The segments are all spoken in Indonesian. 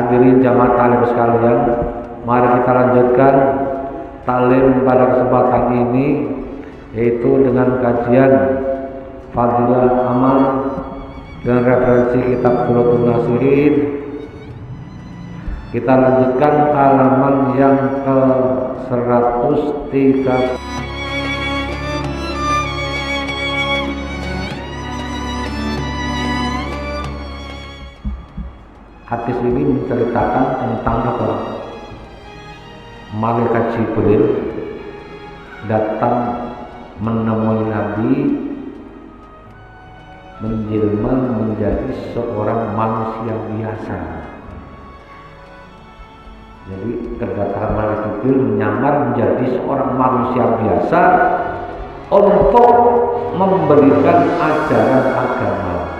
Hadirin jamaah taklim sekalian, mari kita lanjutkan taklim pada kesempatan ini, yaitu dengan kajian Fadilah Amal dengan referensi kitab Suratul Nasihin. Kita lanjutkan halaman yang ke 103. Hadis ini menceritakan tentang apa? Malaikat Jibril datang menemui Nabi menjelma menjadi seorang manusia biasa. Jadi kedatangan malaikat Jibril menyamar menjadi seorang manusia biasa untuk memberikan ajaran agama.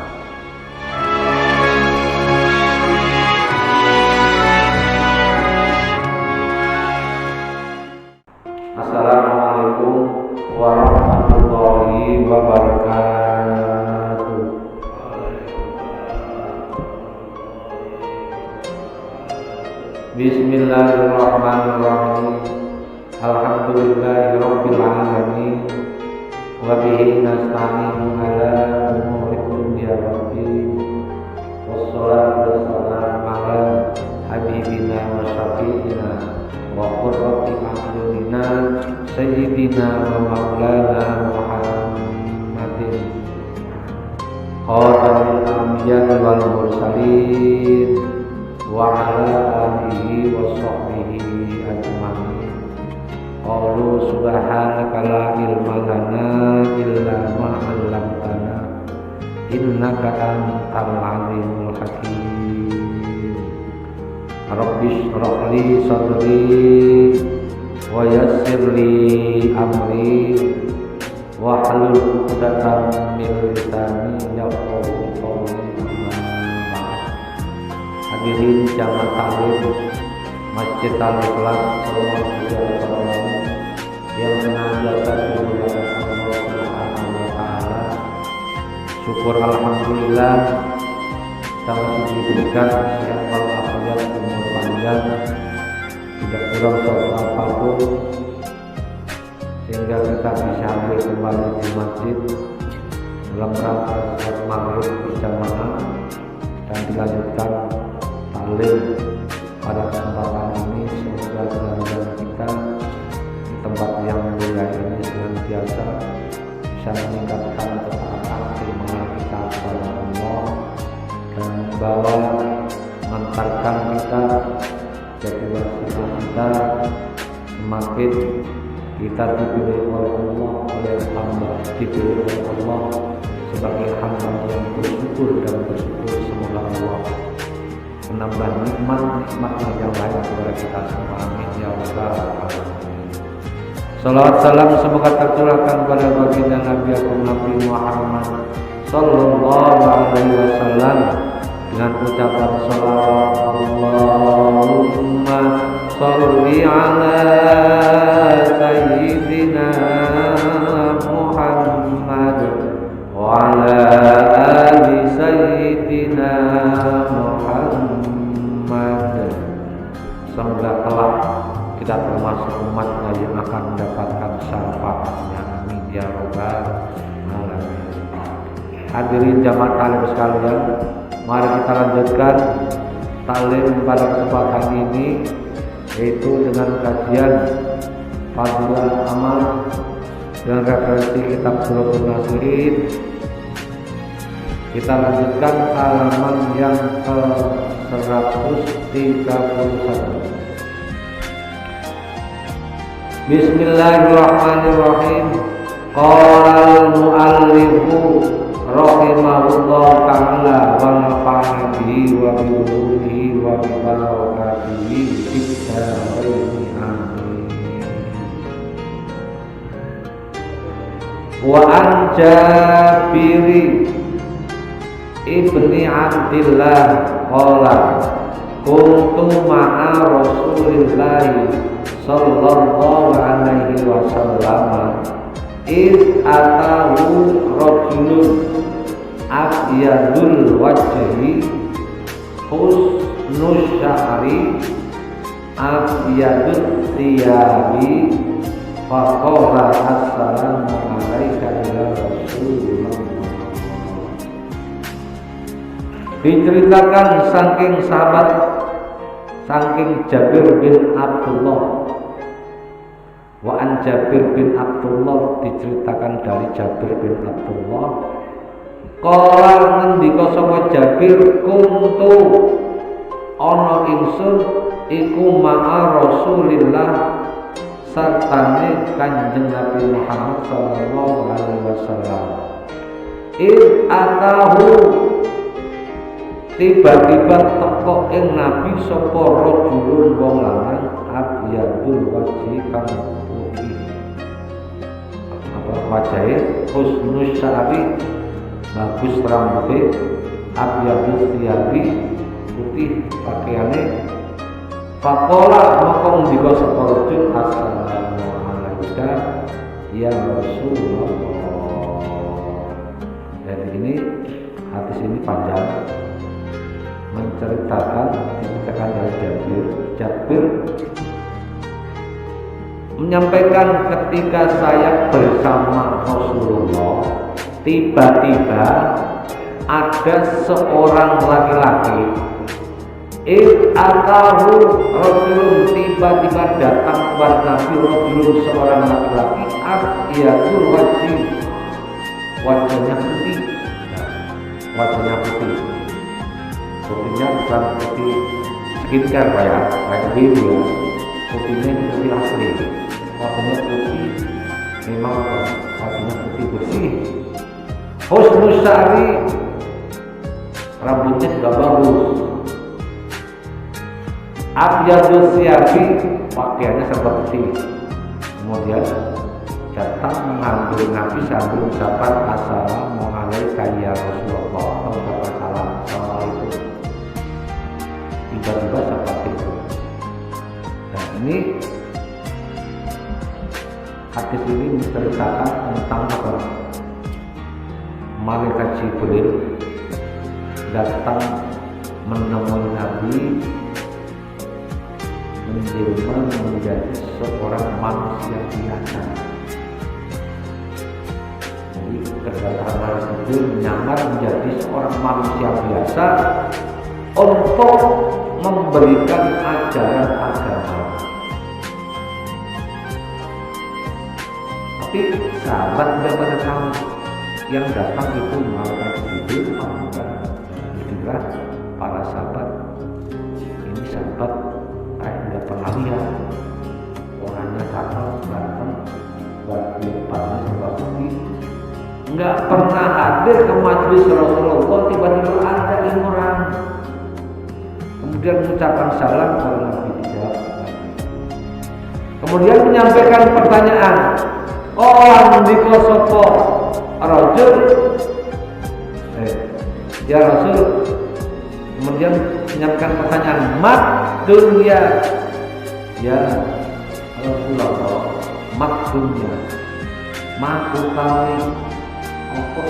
Assalamualaikum warahmatullahi wabarakatuh. Bismillahirrahmanirrahim. Alhamdulillahirabbil alamin. Wa bihi nasta'inu ala umuri dunya waddin. Wassalatu wassalamu ala habibina wa syafi'ina wa qurrati a'yunina sayyidina wa maulana Muhammadin khatamil anbiya wal mursalin wa ala alihi wa sahbihi ajma'in. Qalu subhanaka la ilma lana illa ma 'allamtana innaka antal alimul hakim. Rabbi shrah li sadri wa yassir li amri wahlul 'uqdatam min lisani yafqahu qawli. Hadirin jamaah taklim Masjid Al-Ikhlas yang menandakan kemuliaan Allah Subhanahu wa taala. Syukur alhamdulillah kita masih diberikan sehat walafiat, umur panjang, tidak kurang suatu apapun, sehingga kita bisa hadir kembali di masjid dalam rangka salat maghrib berjamaah dan dilanjutkan taklim pada kesempatan ini. Semoga kehadiran kita di tempat yang mulia ini senantiasa bisa meningkatkan ketaatan keimanan kita kepada Allah dan membawa mengantarkan kita jadi wasilah kita semakin kita dipilih oleh Allah, dipilih oleh Allah sebagai hamba yang bersyukur dan bersyukur. Semoga Allah menambah nikmat-nikmatnya yang lain kepada kita semua. Amin ya rabbal alamin. Salawat salam semoga tercurahkan kepada baginda Nabi Muhammad sallallahu alaihi wasallam dengan ucapan salawat Allahumma sholli ala sayyidina Muhammad wa ala ali sayyidina Muhammad. Semoga kelak kita termasuk umatnya yang akan mendapatkan syafaatnya. Amin ya rabbal alamin. Hadirin jamaah taklim sekalian, mari kita lanjutkan taklim pada kesempatan ini, yaitu dengan kajian Fadilah Amal dengan referensi kitab Suratul Nasihin. Kita lanjutkan halaman yang ke 131. Bismillahirrahmanirrahim. Qala al-mu'allifu rahimahullah ta'ala wa nafa'ana bihi wa bi ulumihi wa bi barakatihi fid dharain amin. Wa an Jabir ibni Abdillah qala kuntu ma'a Rasulillah sallallahu alaihi wasallam id atahu rajulun abyadul wajhi husnul husnus sya'ri abyadut thiyabi faqala assalamu alaika ya Rasulullah. Diceritakan saking sahabat, saking Jabir bin Abdullah. Wa an Jabir bin Abdullah, diceritakan dari Jabir bin Abdullah. Qala ngendika sapa Jabir, kuntu ana ingsun iku ma'a Rasulillah sartane Kanjeng Nabi Muhammad sallallahu alaihi wasallam. Atahu, tiba-tiba teko ing Nabi sapa rajulun wong lanang abyadul wajhi kang putih apa wajahe husnus sya'ri bagus rambutnya abyadul thiyabi putih pakaiane faqala maka ngendika sapa rajul assalamu alaika ya Rasulullah. Jadi ini hadis ini panjang menceritakan dari Jabir menyampaikan ketika saya bersama Rasulullah, tiba-tiba ada seorang laki-laki atahu rajulun, tiba-tiba datang kepada Nabi rajulun, seorang laki-laki abyadul wajhi, wajahnya putih, wajahnya putih. Putihnya bukan putih skincare kayak biru ya, putihnya putih asli, wajahnya putih memang wajahnya putih bersih. Husnus sya'ri, rambutnya juga bagus. Abyadus thiyabi, pakaiannya serba putih. Kemudian datang mengambil Nabi sambil mengucapkan assalamu alaika ya Rasulullah, mengucapkan salam assalamualaikum. Tiba-tiba seperti itu. Dan ini hadis ini menceritakan tentang apa? Malaikat Jibril datang menemui Nabi menjelma menjadi seorang manusia biasa. Jadi kedatangan Malaikat Jibril menyamar menjadi seorang manusia biasa untuk memberikan ajaran agama. Tapi sahabat tidak pada tahu yang datang itu Malaikat Jibril, bukan. Itulah para sahabat. Ini sahabat kayak tidak pernah lihat, orangnya cakep, ganteng, depannya serba putih, nggak pernah hadir ke majelis Rasulullah. Tiba-tiba ada orang kemudian mengucapkan salam kalau Nabi dijawab. Kemudian menyampaikan pertanyaan, orang di kosopo rajul, ya Rasul. Kemudian menyampaikan pertanyaan, mat dunia, ya Rasulullah, mat dunia, mat utawi apa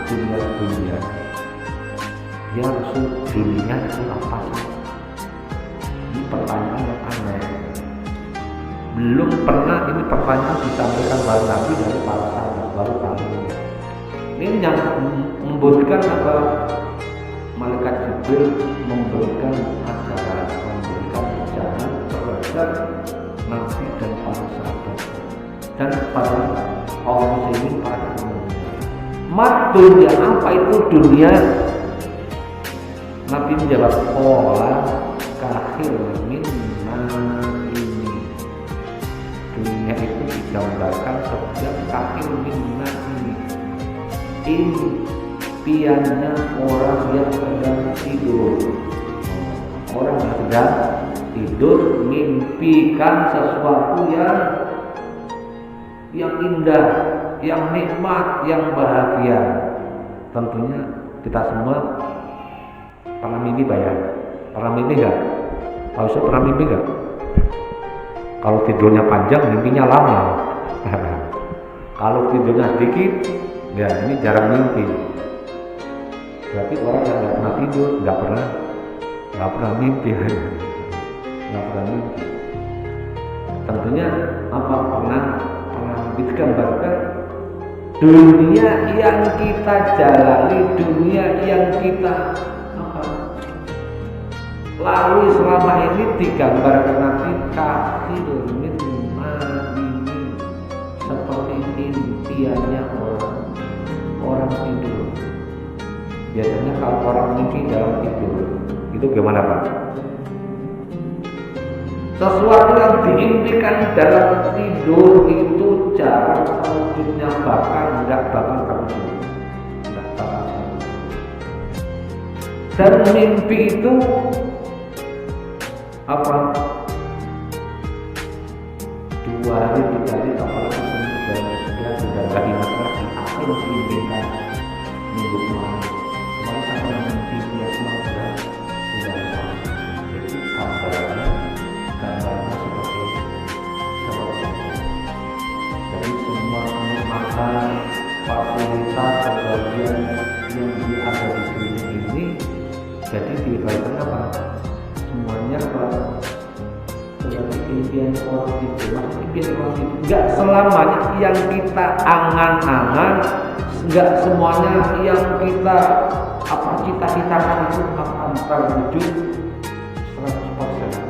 itu dunia? Ya Rasul, dunia itu apa sih? Ini pertanyaan yang aneh. Belum pernah ini pertanyaan disampaikan oleh Nabi dari para sahabat, baru kali ini. Ini yang memberikan apa? Malaikat Jibril memberikan ajaran, memberikan ajaran terhadap Nabi dan para sahabat dan para kaum muslimin, para umumnya. Mat dunia, apa itu dunia? Nabi menjawab, qala kahil min ini. Dunia itu digambarkan sejak kahil min ini. Impiannya orang yang sedang tidur. Orang yang sedang tidur mimpikan sesuatu yang indah, yang nikmat, yang bahagia. Tentunya kita semua pernah mimpi bayar. Pernah mimpi nggak? Pak Ustaz pernah mimpi nggak? Kalau tidurnya panjang, mimpinya lama. Kalau tidurnya sedikit, ya ini jarang mimpi. Berarti orang yang nggak pernah tidur, nggak pernah nggak pernah mimpi, nggak pernah mimpi. Tentunya apa pernah digambarkan dunia yang kita jalani, dunia yang kita lalui selama ini digambarkan nanti kafir minma ini seperti impiannya orang tidur. Biasanya kalau orang mimpi dalam tidur itu gimana Pak? Sesuatu yang diimpikan dalam tidur itu jarang wujudnya, bahkan nggak bakal terwujud. Dan mimpi itu apa? 2 hari 3 hari apalagi sudah nggak ingat lagi apa yang diimpikan minggu kemarin. Kemarin sama mimpi dia sudah lupa. Jadi gambarnya seperti jadi semua kenikmatan, fasilitas, kebahagiaan yang ada di dunia ini jadi diberikan apa? Semuanya seperti impian orang itu. Impian orang itu enggak selamanya yang kita angan-angan, enggak semuanya yang kita cita-citakan itu akan terwujud 100%.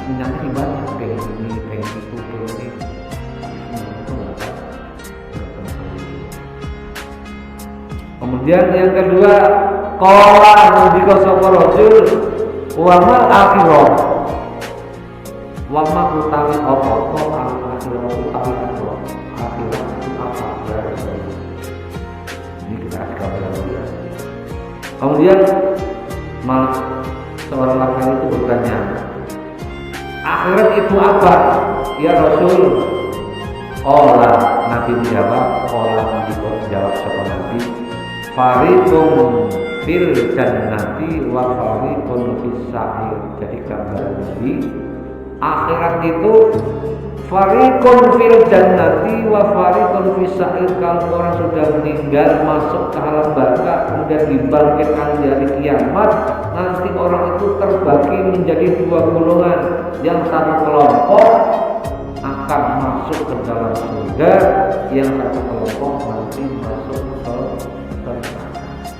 Menyakiti banyak pengen ini, pengen itu, pengen ini. Kemudian yang kedua, qala ngendika sapa rajul wa mal akhirah. Wa ma utawi apa to akhirah utawi apa? Akhirah itu apa? Ini kita akan ya. Kemudian seorang laki-laki itu bertanya, akhirat itu apa? Ya Rasul. Nabi menjawab, Nabi menjawab sapa Nabi, fariqun fil jannati wa fariqun fis sa'ir. Jadi gambaran Nabi, akhirat itu fariqun fil jannati wa fariqun fis sa'ir. Kalau orang sudah meninggal masuk ke alam barzakh kemudian dibangkitkan di hari kiamat, nanti orang itu terbagi menjadi 2 golongan. Yang satu kelompok akan masuk ke dalam surga, yang satu kelompok nanti masuk ke neraka.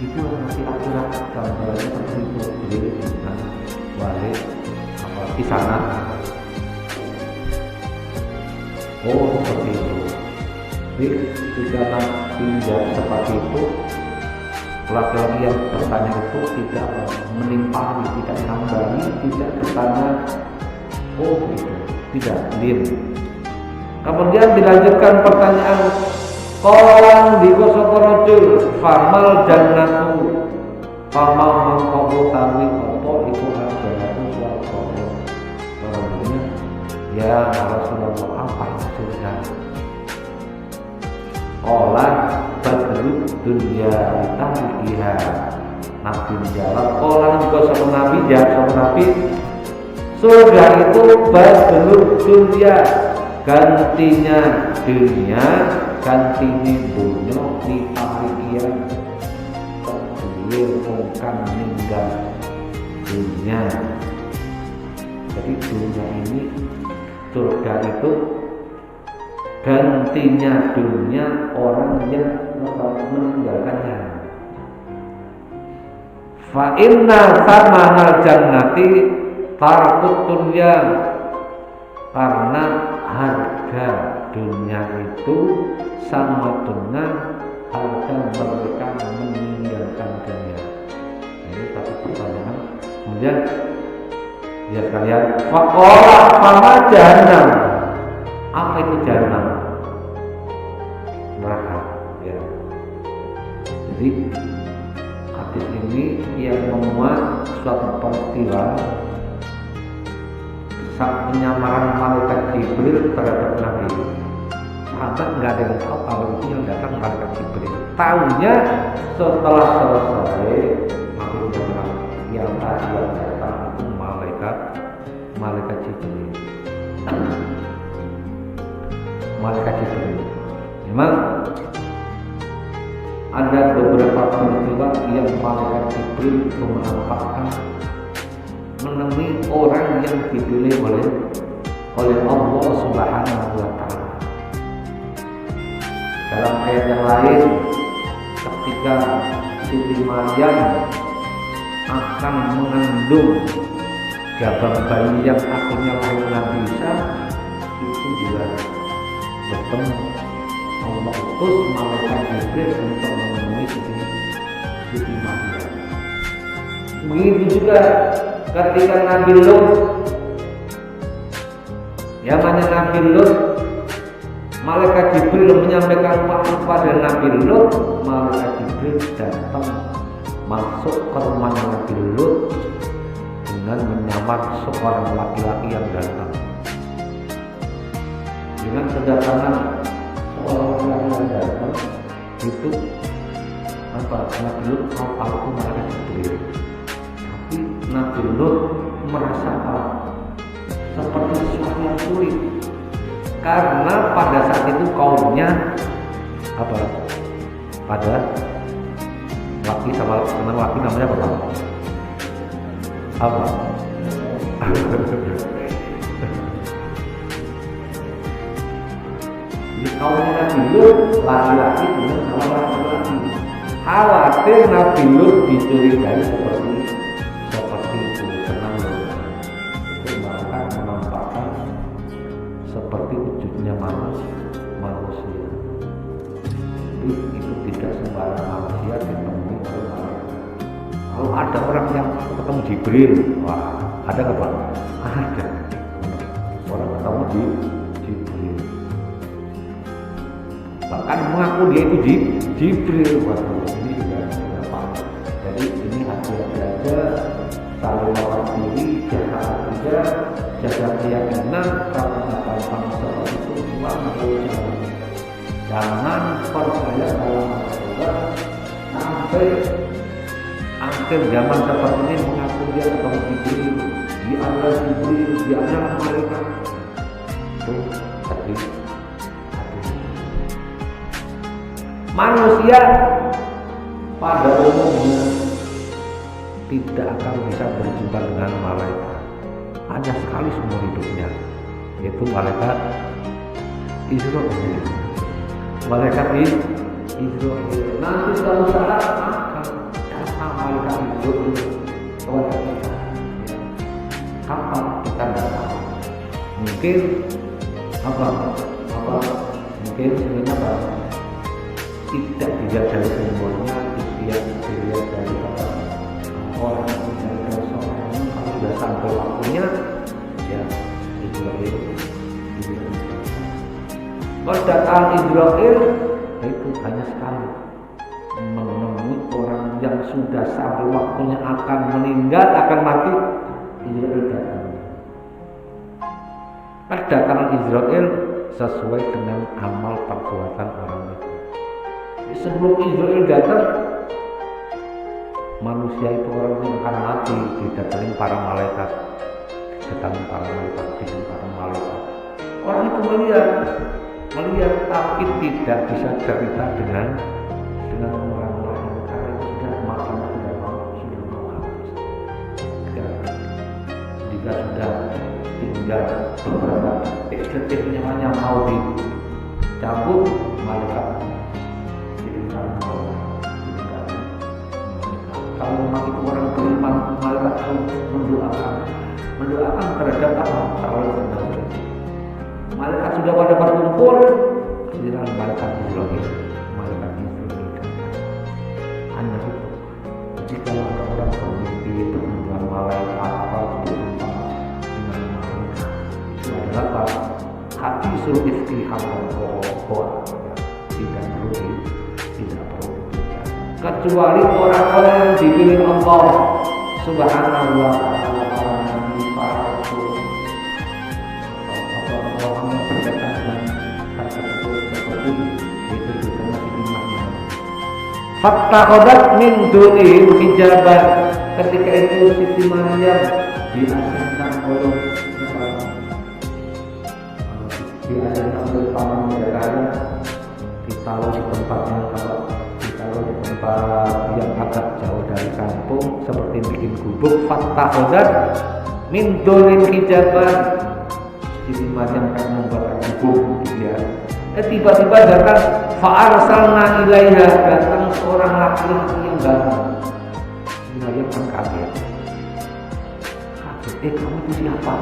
Itu nanti akhirat gambarnya seperti itu. Jadi dengan balik di sana. Seperti itu. Jadi jika nanti seperti itu, laki-laki yang bertanya itu tidak menimpali, tidak menambani, tidak bertanya begitu, tidak diam. Kemudian dilanjutkan pertanyaan, qala ndika sapa rajul famal jannatu, famal mangko utawi apa iku jannatu swarga. Kemudian ya Rasulullah, apa surga? Qala badrud dunya bitahliha. Nabi menjawab, qala ndika sapa Nabi, jawab sapa Nabi, surga itu badrud dunya, gantinya dunia, gantinya dunia di akhir terdulir bukan meninggal dunia. Jadi dunia ini, surga itu gantinya dunia orang yang meninggalkannya. Fa inna samanal jannati tarkut dunya, karena harga dunia itu sama dengan harga mereka meninggalkan dunia. Ini satu pertanyaan. Kemudian ya sekalian, faqala fama jahannam. Apa itu jahannam? Neraka. Ya. Jadi hadis ini yang memuat suatu peristiwa saat penyamaran malaikat Jibril terhadap Nabi. Sahabat nggak ada yang tahu kalau itu yang datang malaikat Jibril. Tahunya setelah selesai Nabi bilang yang tadi yang datang itu malaikat Jibril. Malaikat Jibril. Memang ada beberapa peristiwa yang malaikat Jibril menampakkan menemui orang yang dipilih oleh Allah Subhanahu wa Ta'ala. Dalam ayat yang lain, ketika Siti Maryam akan mengandung jabar bayi yang akhirnya lahir Nabi Isa, itu juga bertemu Allah utus malaikat Jibril untuk menemui Siti Maryam. Begitu juga ketika Nabi Lut, yang namanya Nabi Lut, malaikat Jibril menyampaikan wahyu kepada Nabi Lut, malaikat Jibril datang masuk ke rumah Nabi Lut dengan menyamar seorang laki-laki yang datang. Dengan kedatangan seorang laki-laki yang datang itu Nabi Lut tahu itu malaikat Jibril. Tapi Nabi Lut merasa seperti sesuatu yang sulit, karena pada saat itu kaumnya pada laki sama laki namanya apa? Di kaumnya Nabi Lut laki-laki dengan sama laki-laki. Khawatir Nabi Lut dicurigai seperti itu, tenang itu mereka menampakkan seperti wujudnya manusia. Jadi itu tidak sembarang manusia ditemui oleh malaikat. Kalau ada orang yang ketemu Jibril, wah ada nggak Pak? Ada. Orang ketemu di Jibril, bahkan mengaku dia itu Jibril. Waduh, ini juga Pak. Jadi ini hati-hati aja, saling lawan diri, jaga keyakinan, kalau gampang seperti itu semua jangan percaya dalam Allah sampai akhir zaman seperti ini mengaku dia ketemu Jibril, dia adalah Jibril, dia adalah malaikat. Itu tadi manusia pada umumnya tidak akan bisa berjumpa dengan malaikat, hanya sekali seumur hidupnya, yaitu malaikat Israel. Malaikat Israel nanti suatu saat akan datang malaikat Israel kepada kita. Kapan kita tidak tahu. Mungkin mungkin sebenarnya tidak dilihat dari umurnya, dilihat dari orang dari seorang. Kalau sudah sampai waktunya, ya Israel. Kedatangan Israel itu hanya sekali, menemui orang yang sudah sampai waktunya akan meninggal, akan mati. Israel datang. Kedatangan Israel sesuai dengan amal perbuatan orang itu. Sebelum Israel datang, manusia itu orang yang akan mati, didatangi para malaikat, Orang itu melihat tapi tidak bisa cerita dengan orang lain karena sudah makannya sudah mau habis. Jika sudah tinggal beberapa detik nyawanya mau dicabut, malaikat kalau memang itu orang beriman, malaikat mendoakan terhadap apa? Kalau malaikat sudah pada berkumpul, giliran malaikat Israel hanya itu. Jika ada orang bermimpi dengan malaikat berjumpa dengan malaikat, itu adalah apa? Hati suruh istiham tidak perlu kecuali orang-orang yang dipilih Allah Subhanahu wa Ta'ala, para nabi, para rasul, orang yang berkaitan dengan hal tersebut seperti itu juga masih imannya. Fattakhadhat min dunihim hijaban, ketika itu Siti Maryam diasingkan oleh para mereka, ditaruh di tempat yang kalau ditaruh kalau tempat yang agak jauh dari kampung seperti bikin gubuk fattakhadzat min dunin hijaban. Jadi Maryam kan membuat gubuk gitu ya. Tiba-tiba datang fa'arsalna ilaiha, datang seorang laki-laki yang ganteng. Maryam kan kaget. Kamu itu siapa?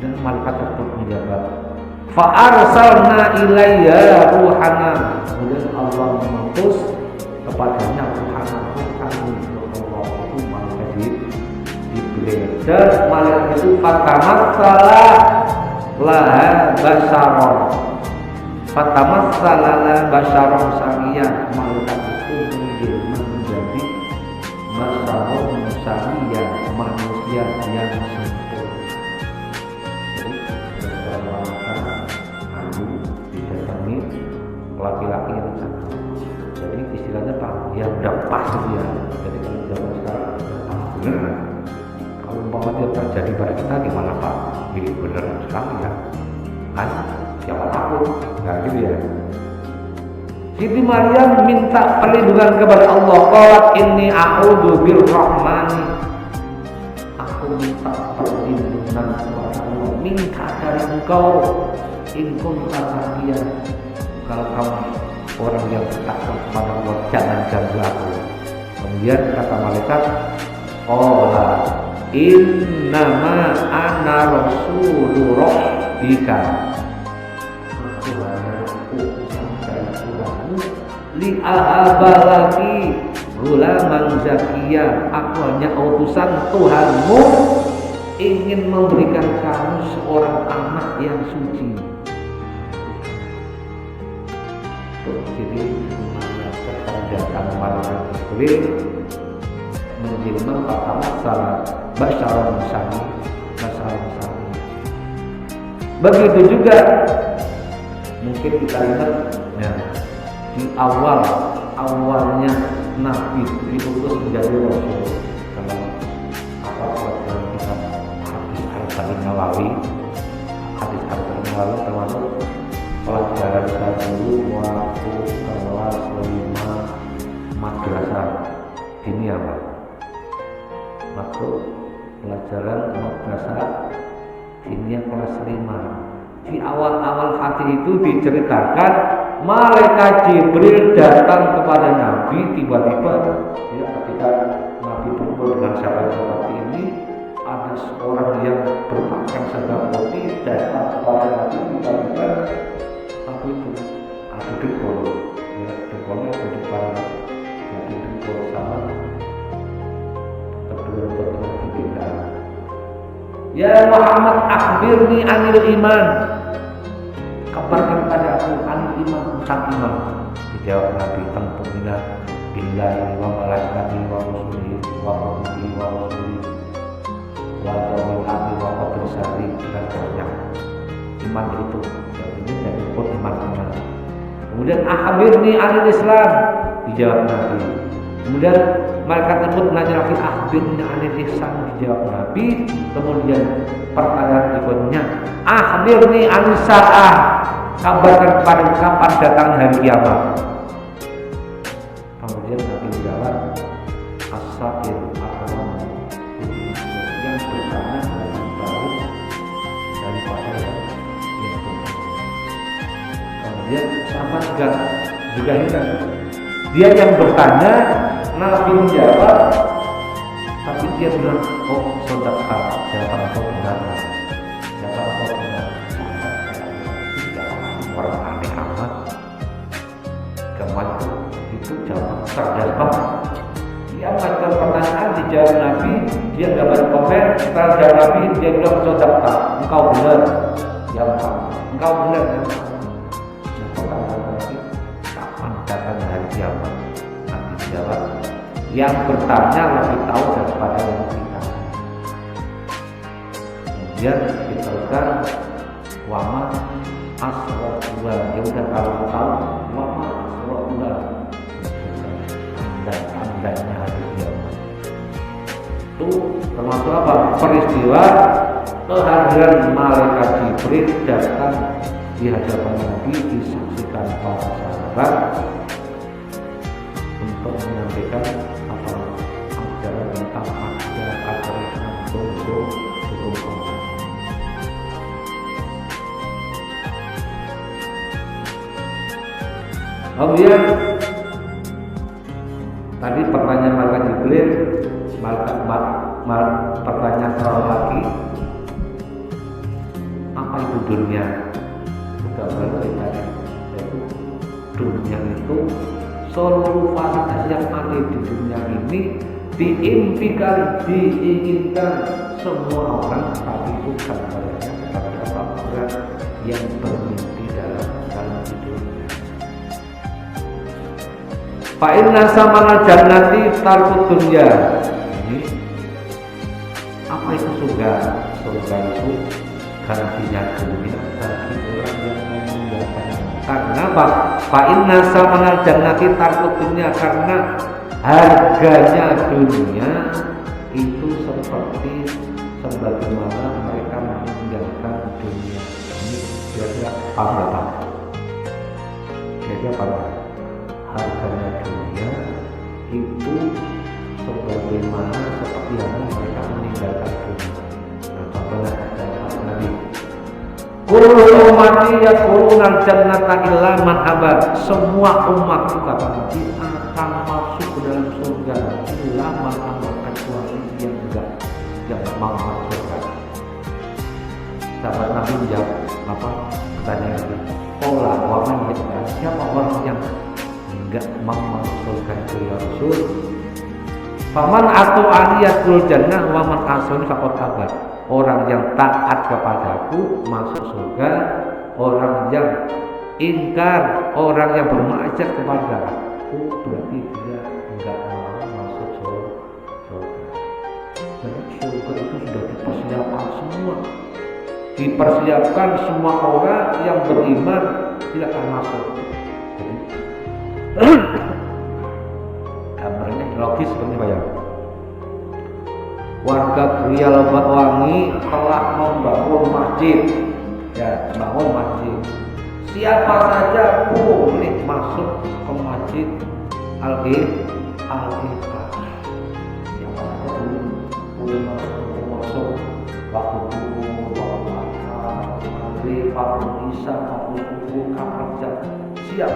Dan malaikat tersebut menjawab, fa'arsalna ilaiha ruhana. Kemudian Allah mengutus kepadanya ruhana, kami Allah itu malaikat Jibril. Dan malaikat itu fatamatsala laha basyaron. Fatamatsala laha basyaron sawiyah. Malaikat itu menjadi basyaron sawiyah, manusia yang sempurna. Laki-laki yang cantik. Jadi istilahnya Pak, ya udah pas dia. Jadi kalau zaman sekarang bener. Kalau umpamanya terjadi pada kita gimana Pak? Ini bener sekali ya. Kan? Siapa takut? Nah gitu ya. Siti Maryam minta perlindungan kepada Allah. Qalat inni a'udzu birrahmani. Aku minta perlindungan kepada Allah. Minta dari Engkau. In kunta taqiya. Kalau kamu orang yang takut kepada Allah, jangan ganggu aku. Kemudian kata malaikat, qala innama ana rasulu rabbika. Aku hanya utusan dari Tuhanmu li'ahabalaki ghulaman zakiyah. Aku hanya utusan Tuhanmu ingin memberikan kamu seorang anak yang suci. Jadi datang malaikat Jibril menjelma pertama salah basyaron sami. Begitu juga mungkin kita ingat ya, di awalnya Nabi diutus menjadi Rasul. Kalau apa dalam kitab hadis Arba'in Nawawi, termasuk pelajaran saya dulu waktu kelas 5 madrasah ini apa? Waktu pelajaran madrasah ini kelas 5. Di awal-awal hadis itu diceritakan malaikat Jibril datang kepada Nabi tiba-tiba. Ya, ketika Nabi bertemu dengan sahabat seperti ini, ada seorang yang berpakaian serba putih datang kepada Nabi tiba-tiba. Aku itu aku dengkul, ya dengkulnya aku di depan, jadi dengkul sama kedua dengan kita. Ya Muhammad, akhbirni anil iman. Kabarkan pada aku anil iman, tentang iman. Dijawab Nabi, tentunya billahi wa malaikatihi wa rusulihi wa rusulihi wa rusulihi wa yawmil akhir wa qadri syahri dan banyak. Iman itu ini disebut iman. Kemudian akhbirni anil Islam, dijawab Nabi. Kemudian malaikat tersebut menanya Nabi, akhbirni anil ihsan, dijawab Nabi. Kemudian pertanyaan berikutnya, akhbirni anil sa'ah, kabarkan kepada kapan datang hari kiamat. Kemudian Nabi menjawab, as-sa'il a'lam, yang bertanya lebih baik daripada yang dia sama juga heran. Dia yang bertanya, Nabi menjawab, tapi dia bilang, oh sodaka, jawaban kau benar, jawaban kau benar. Orang aneh amat, kemana itu jawaban cerdas banget. Dia mengajukan pertanyaan, dijawab Nabi, dia nggak banyak komen. Setelah jawab Nabi, dia bilang sodaka, engkau benar, ya engkau benar. Kapan hari kiamat? Nabi jawab, yang bertanya lebih tahu daripada yang kita. Kemudian diteruskan, wama asro'uha, ya udah kalau tahu wama asro'uha, tanda-tandanya hari kiamat. Itu termasuk apa? Peristiwa kehadiran malaikat Jibril datang di hadapan Nabi, disaksikan para sahabat. untuk menyampaikan apa ajaran tentang ajaran hukum Allah. Kemudian tadi pertanyaan Malaikat Jibril, pertanyaan seorang lagi, apa itu dunia? Sudah bercerita, yaitu dunia itu seluruh fasilitas yang ada di dunia ini diimpikan, diinginkan semua orang, tapi itu gambarnya seperti orang yang bermimpi dalam tidurnya. Fa inna samanal jannati tarkut dunya. Ini apa itu surga? Surga itu gantinya dunia bagi orang yang meninggalkan. Karena apa? Fa inna samanal jannati tarkut dunya, karena harganya dunia itu seperti sebagaimana mereka meninggalkan dunia. Ini kira-kira apa? Kira-kira apa? Harganya dunia itu sebagaimana seperti yang mereka meninggalkan dunia. Nah, contohnya ada Nabi. Kullu ummati yadkhulunal jannata illa man aba. Semua umatku kata Nabi akan masuk ke dalam surga illa man aba, kecuali yang mau masuk surga. Sahabat Nabi menjawab apa? Pertanyaan Nabi. Qala wa man yadkhul, siapa orang yang enggak mau masuk surga itu ya Rasul? Faman atu'aniyadul jannah wa man asuni faqad aba. Orang yang taat kepadaku masuk surga, orang yang ingkar, orang yang bermaksiat kepadaku berarti dia enggak mau masuk surga. Jadi surga itu sudah dipersiapkan semua. Dipersiapkan semua orang yang beriman silakan masuk. Jadi gambarnya logis seperti apa ya? Warga Kriya Lebatwangi telah membangun masjid, ya, bangun masjid. Siapa saja boleh masuk ke masjid Al-Ikhlas. Siapa saja boleh masuk waktu duhur, waktu asar, maghrib, waktu isya, waktu subuh, kapan jam, siap.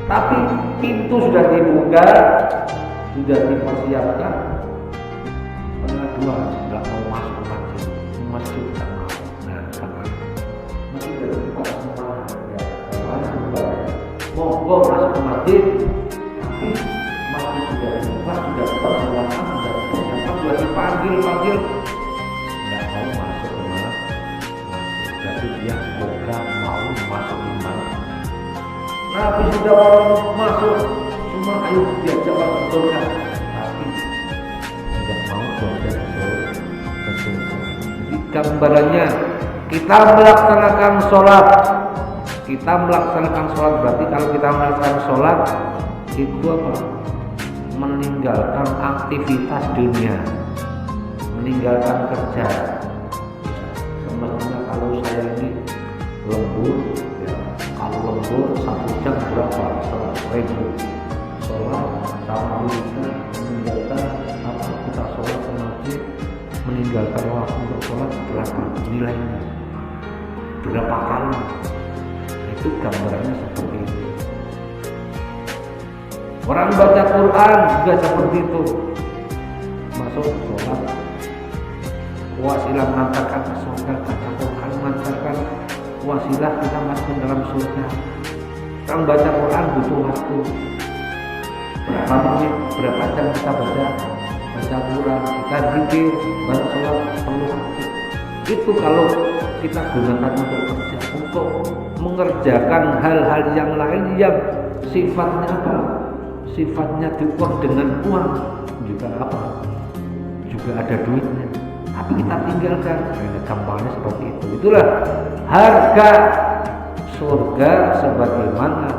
Tapi pintu sudah dibuka, sudah dipersiapkan. Pengaduan nggak mau masuk masjid, masjid nggak mau. Nah, karena masjid sudah dibuka semua, ya, monggo masuk ke masjid, tapi masjid sudah dibuka, sudah dipersiapkan, sudah dipanggil, nggak mau masuk ke masjid. Jadi dia bukan mau masuk ke masjid. Nabi sudah mau masuk, semua ayo diajak masuk surga, tapi tidak mau diajak ke surga. Jadi gambarannya kita melaksanakan sholat, berarti kalau kita melaksanakan sholat itu apa? Meninggalkan aktivitas dunia, meninggalkan kerja. Semestinya kalau saya ini lembur, kalau lembur 1 jam berapa? 100.000. Sholat sama kita meninggalkan apa? Kita sholat ke masjid, meninggalkan waktu untuk sholat berapa nilainya? Berapa kali? Itu gambarannya seperti itu. Orang baca Quran juga seperti itu. Masuk sholat, wasilah mengantarkan ke surga. Baca Quran mengantarkan wasilah kita masuk dalam surga. Orang baca Quran butuh waktu berapa menit, berapa jam kita baca Quran, kita zikir, baca sholat penuh waktu. Itu kalau kita gunakan untuk kerja, untuk mengerjakan hal-hal yang lain yang sifatnya apa? Sifatnya diukur dengan uang juga apa? Juga ada duitnya. Tapi kita tinggalkan, gampangnya seperti itu. Itulah harga surga sebagaimana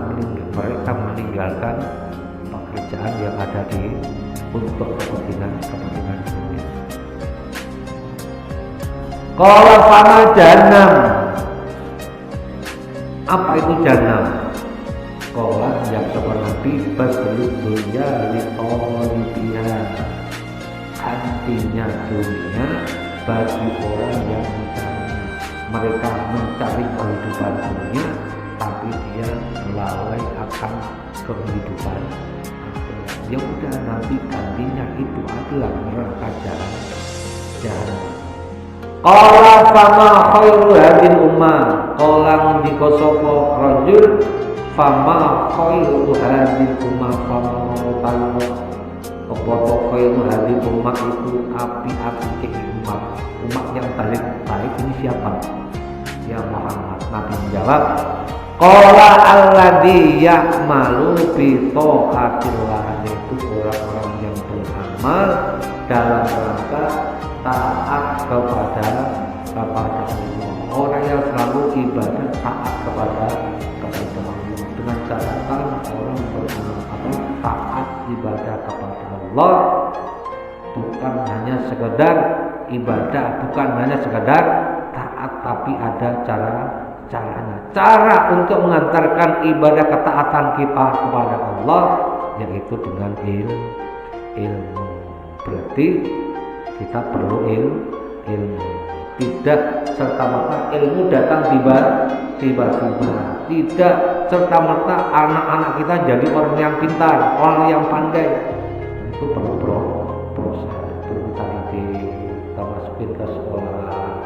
mereka meninggalkan pekerjaan yang ada di untuk kepentingan dunia. Qala fama jahannam. Apa itu jahannam? Kola yang seperti berbelut dunia litolibiha, artinya dunia bagi orang yang mencari. Mereka mencari kehidupan dunia, tapi dia lalai akan kehidupan. Ya udah, nanti gantinya itu adalah neraka jahanam. Qala fama khairu hadil ummah. Qala ngendika sapa rajul fama khairu hadil ummah fama taala. Apa khairu hadil ummah itu api-api umat yang paling baik ini siapa? Ya Muhammad. Nabi menjawab, qala alladzi ya'malu bi thaatillah, itu orang-orang yang beramal dalam rangka taat kepada Allah. Orang yang selalu ibadah taat kepada Allah. Dengan catatan orang beramal taat ibadah kepada Allah bukan hanya sekedar ibadah, bukan hanya sekedar taat, tapi ada caranya. Cara untuk mengantarkan ibadah ketaatan kita kepada Allah yaitu dengan ilmu. Berarti kita perlu ilmu. Tidak serta-merta ilmu datang tiba-tiba. Tidak serta-merta anak-anak kita jadi orang yang pintar, orang yang pandai. Itu perlu proses. Perlu kita kita masukin ke sekolah,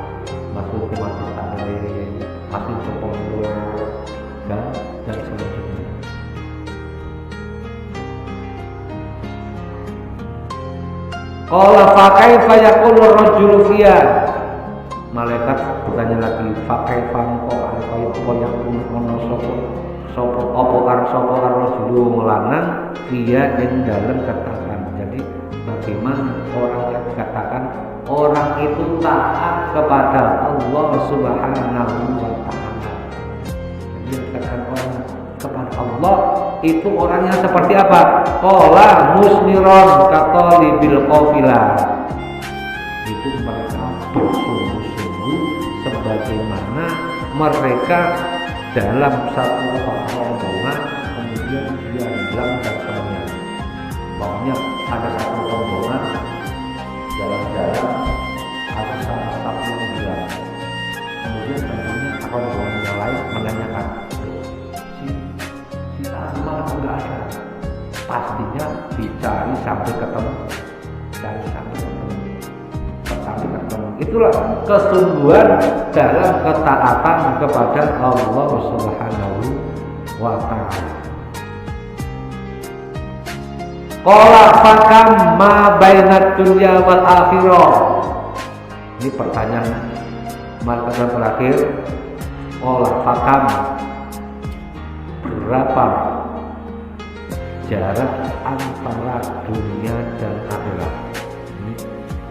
masukin ke majelis taklim, masukin ke pondok dan selanjutnya. Qala fa kaifa yaqulu rajulu fiya. Malaikat bertanya lagi, fa kaifa kok yang ono sapa rajulu lanang fiya ing dalem katakan. Jadi bagaimana orang yang dikatakan orang itu taat kepada Allah Subhanahu wa taala. Jadi dikatakan orang kepada Allah itu orangnya seperti apa? Qala musniron katolibil qafilah. Itu mereka bersungguh-sungguh sebagaimana mereka dalam satu rombongan kemudian dia hilang datangnya. Pokoknya ada satu rombongan jalan-jalan, ada satu yang hilang. Kemudian tentunya rombongan yang lain menanyakan, si Asma enggak ada. Pastinya dicari sampai ketemu. Itulah kesungguhan dalam ketaatan kepada Allah Subhanahu wa taala. Qala fakam ma bainad dunya wal akhirah. Ini pertanyaan markah terakhir. Qala fakam, berapa jarak antara dunia dan akhirat?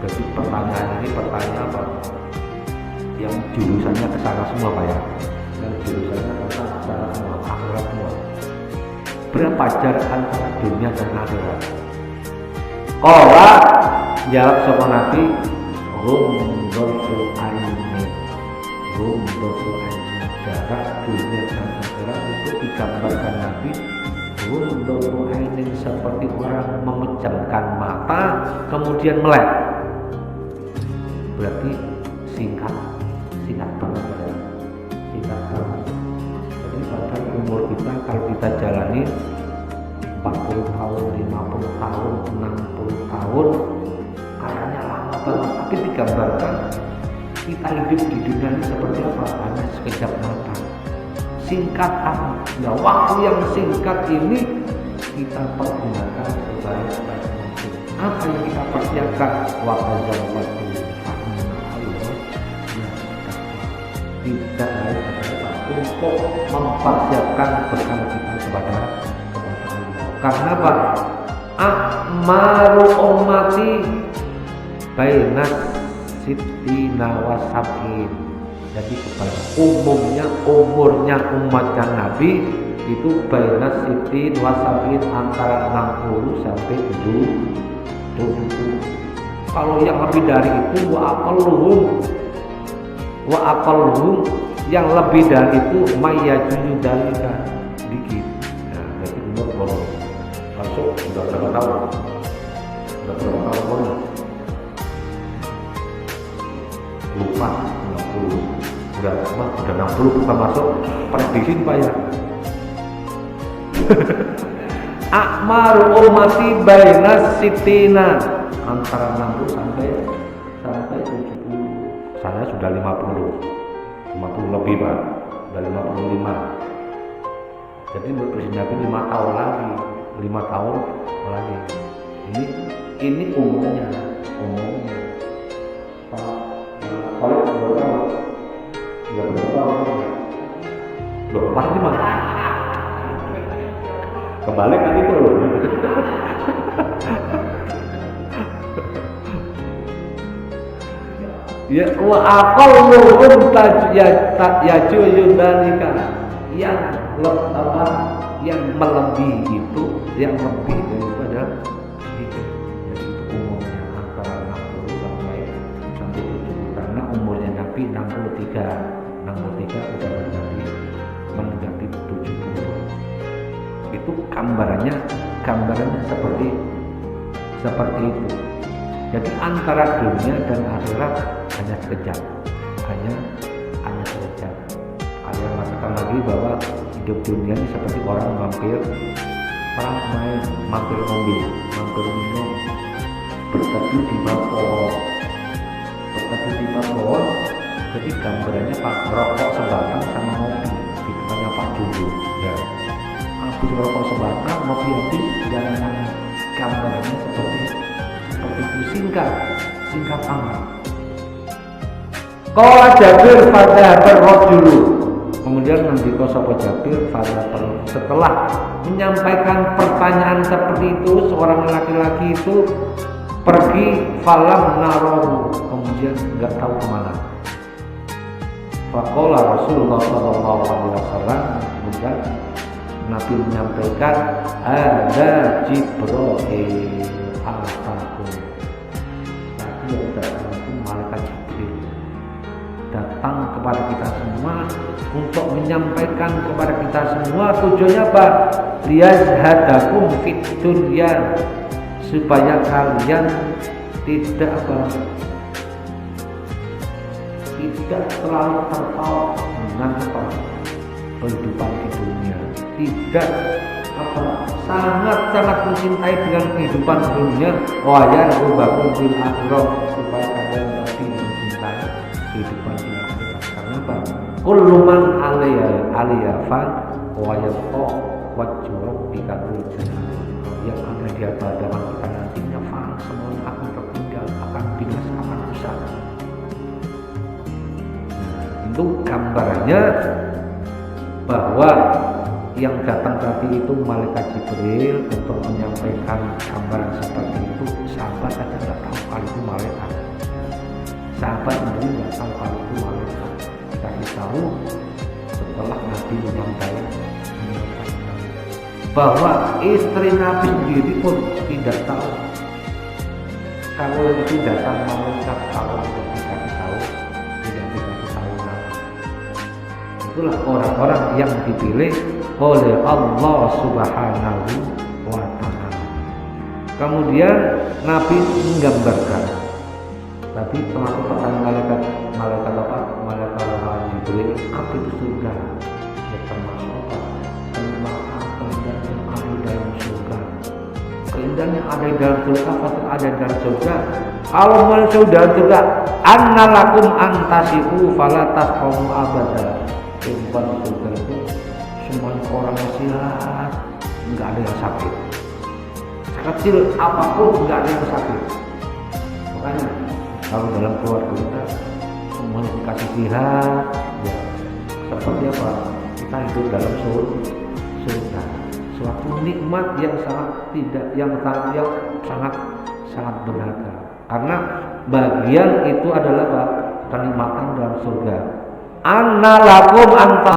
Jadi pertanyaan ini pertanyaan apa? Yang jurusannya ke sana semua Pak ya? Yang jurusannya ke sana semua, akhirat semua. Berapa jarak antara dunia dan akhirat? Qala jawab sapa Nabi, rumdatu aini. Jarak dunia dan akhirat itu digambarkan Nabi rumdatu aini seperti orang memejamkan mata kemudian melek. Berarti singkat banget ya. Singkat banget. Jadi pada umur kita kalau kita jalani 40 tahun, 50 tahun, 60 tahun kayaknya lama banget, tapi digambarkan kita hidup di dunia ini seperti apa? Hanya sekejap mata. Singkat amat. Ya, waktu yang singkat ini kita pergunakan sebaik-baik mungkin. Apa yang kita persiapkan? Waktu tidak lain adalah untuk mempersiapkan bekal kita kepada Allah. Karena apa? Akmaru ummati bainas sittina wa sab'in. Jadi kepada umurnya umatnya Nabi itu bainas sittin wa sab'in, antara 60 sampai 70. Kalau yang lebih dari itu wa aqalluhum yang lebih dari itu mayyajuju dalika dikit. Nah, sudah berapa tahun? Sudah berapa tahun pun? Lupa 60. Udah 60 bukan masuk prediksi Pak ya. Akmaru ummati bainas sitina, antara 60 sampai 70. Saya sudah 50 lebih Pak, sudah 55. Jadi berpersiapan 5 tahun lagi, 5 tahun lagi. Ini umumnya. Kalau loh, pasti mah kembali kan itu loh. Ya wa aqalluhum yajuyudanika, yang melebihi itu, yang lebih daripada itu. Jadi itu umumnya antara 60 sampai 70, karena umurnya Nabi 63 udah mendekati 70. Itu gambarannya seperti itu. Jadi antara dunia dan akhirat hanya sekejap. Ada yang mengatakan lagi bahwa hidup dunia ini seperti orang mampir mobil, mampir minum, berteduh di bawah pohon. Jadi gambarannya Pak rokok sebatang sama ngopi di depannya Pak Jumbo. Ya, habis rokok sebatang, ngopi habis, jalan. Gambarannya seperti itu, singkat amat. Qala Jabir fadhahabal rajulu. Kemudian ngendika sapa Jabir setelah menyampaikan pertanyaan seperti itu, seorang laki-laki itu pergi falam narahu, kemudian enggak tahu kemana. Faqala Rasulullah sallallahu alaihi wasallam, kemudian Nabi menyampaikan, ada Jibril al-Fatun. Tadi yang datang itu malaikat Jibril datang kepada kita semua untuk menyampaikan kepada kita semua tujuannya apa? Liyazhadakum fid dunya, supaya kalian tidak terlalu terpaut dengan kehidupan di dunia, tidak sangat mencintai dengan kehidupan dunia. Wajah rubakum fil akhirah, supaya kalian lebih mencintai kehidupan di akhirat. Karena apa? Kullu man 'alaiha fan wa yabqa wajhu rabbika dzul jalali. Yang ada di hadapan kita nantinya fan, semuanya akan tertinggal, akan binasa, akan rusak. Itu gambarannya bahwa yang datang tadi itu malaikat Jibril untuk menyampaikan gambaran seperti itu. Sahabat saja nggak tahu kalau itu malaikat. Sahabat sendiri nggak tahu kalau itu malaikat. Dikasih tahu setelah Nabi menyampaikan bahwa istri Nabi sendiri pun tidak tahu kalau itu datang malaikat. Kalau tidak dikasih tahu, itulah orang-orang yang dipilih oleh Allah Subhanahu wa ta'ala. Kemudian Nabi menggambarkan, Nabi termasuk pertanyaan malaikat Jibril, apa itu surga? Ya, termasuk apa? Keindahan yang ada dalam surga. Keindahan yang ada dalam surga, pasti ada dalam surga. Kalau masuk dalam surga, annalakum antasiku falatas kaum abada. Kehidupan surga itu semuanya orang sehat, nggak ada yang sakit. Sekecil apapun nggak ada yang sakit. Makanya kalau dalam keluarga kita semuanya dikasih sehat, ya seperti apa? Kita hidup dalam surga, suatu nikmat yang sangat berharga. Karena bagian itu adalah kenikmatan dalam surga. Annalakum anta